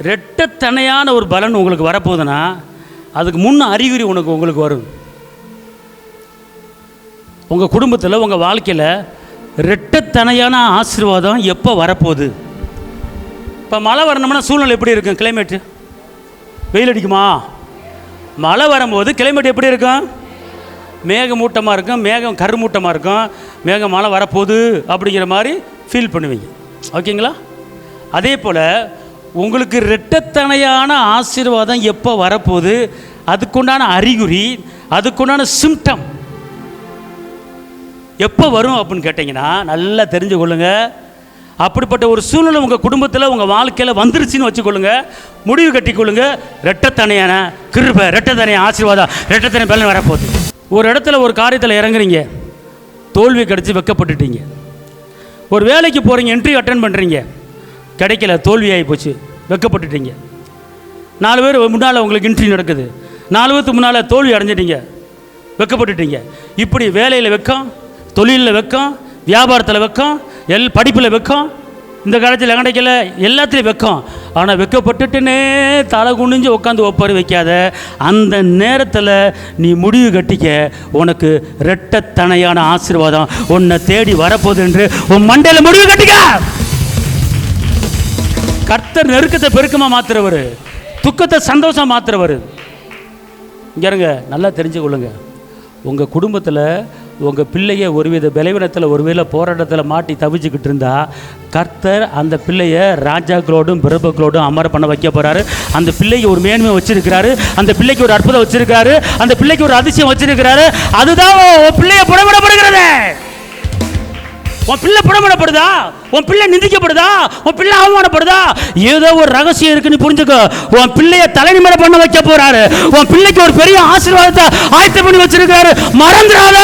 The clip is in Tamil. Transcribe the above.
ரெட்டத்தனையான ஒரு பலன் உங்களுக்கு வரப்போகுதுன்னா அதுக்கு முன்ன அறிகுறி உங்களுக்கு வரும். உங்கள் குடும்பத்தில் உங்கள் வாழ்க்கையில் ரெட்டத்தனையான ஆசீர்வாதம் எப்போ வரப்போகுது? இப்போ மழை வரணும்னா சூழ்நிலை எப்படி இருக்கும்? கிளைமேட்டு வெயில் அடிக்குமா? மழை வரும்போது கிளைமேட் எப்படி இருக்கும்? மேகமூட்டமாக இருக்கும், மேகம் கருமூட்டமாக இருக்கும். மேகம் மழை வரப்போகுது அப்படிங்கிற மாதிரி ஃபீல் பண்ணுவீங்க. ஓகேங்களா? அதே போல் உங்களுக்கு ரெட்டத்தனையான ஆசீர்வாதம் எப்போ வரப்போகுது, அதுக்குண்டான அறிகுறி, அதுக்குண்டான சிம்டம் எப்போ வரும் அப்படின்னு கேட்டிங்கன்னா நல்லா தெரிஞ்சு கொள்ளுங்க. அப்படிப்பட்ட ஒரு சூழ்நிலை உங்கள் குடும்பத்தில் உங்கள் வாழ்க்கையில் வந்துருச்சுன்னு வச்சுக்கொள்ளுங்க, முடிவு கட்டிக்கொள்ளுங்க. ரெட்டத்தனையான கிருபை, ரெட்டத்தனையான ஆசீர்வாதம், ரெட்டத்தனை பலன் வரப்போகுது. ஒரு இடத்துல ஒரு காரியத்தில் இறங்குறீங்க, தோல்வி கிடச்சி வெக்கப்பட்டுட்டீங்க. ஒரு வேலைக்கு போகிறீங்க, இன்டர்வியூ அட்டென்ட் பண்ணுறீங்க, கிடைக்கல, தோல்வி ஆகி போச்சு, வெக்கப்பட்டுட்டீங்க. 4 பேர் முன்னால் உங்களுக்கு இன்டர்வியூ நடக்குது, 4 பேருக்கு முன்னால் தோல்வி அடைஞ்சிட்டீங்க, வெக்கப்பட்டுட்டீங்க. இப்படி வேலையில் வெக்கம், தொழிலில் வெக்கம், வியாபாரத்தில் வெக்கம், படிப்பில் வெக்கம், இந்த காலத்தில் கிடைக்கல, எல்லாத்துலேயும் வெக்கம். ஆனால் வெக்கப்பட்டுட்டுனே தலை குனிஞ்சு உட்காந்து ஒப்பாரி வைக்காத. அந்த நேரத்தில் நீ முடிவு கட்டிக்க, உனக்கு ரெட்டத்தனையான ஆசீர்வாதம் உன்னை தேடி வரப்போகுது என்று உன் மண்டையில் முடிவு கட்டிக்க. கர்த்தர் நெருக்கத்தை பெருக்கமாக மாற்றுறவர், துக்கத்தை சந்தோஷம் மாற்றுறவர். இங்கே இருங்க, நல்லா தெரிஞ்சு கொள்ளுங்க. உங்கள் குடும்பத்தில் உங்கள் பிள்ளைய ஒருவித பலவீனத்தில் ஒருவேளை போராட்டத்தில் மாட்டி தவிச்சுக்கிட்டு இருந்தா, கர்த்தர் அந்த பிள்ளைய ராஜாக்களோடும் பிரபுக்களோடும் அமர பண்ண வைக்க போகிறாரு. அந்த பிள்ளைக்கு ஒரு மேன்மை வச்சிருக்கிறாரு, அந்த பிள்ளைக்கு ஒரு அற்புதம் வச்சிருக்காரு, அந்த பிள்ளைக்கு ஒரு அதிசயம் வச்சிருக்கிறாரு. அதுதான் உன் பிள்ளைய புடமிடப்படுகிறது. உன் பிள்ளை புடமிடப்படுதா? உன் பிள்ளை நிந்திக்கப்படுதா? உன் பிள்ளை அவமானப்படுதா? ஏதோ ஒரு ரகசியம் இருக்குன்னு புரிஞ்சுக்கோ. உன் பிள்ளைய தலைநிமிர பண்ண வைக்க போறாரு. உன் பிள்ளைக்கு ஒரு பெரிய ஆசீர்வாதத்தை ஆயத்தம் பண்ணி வச்சிருக்காரு, மறந்துடாத.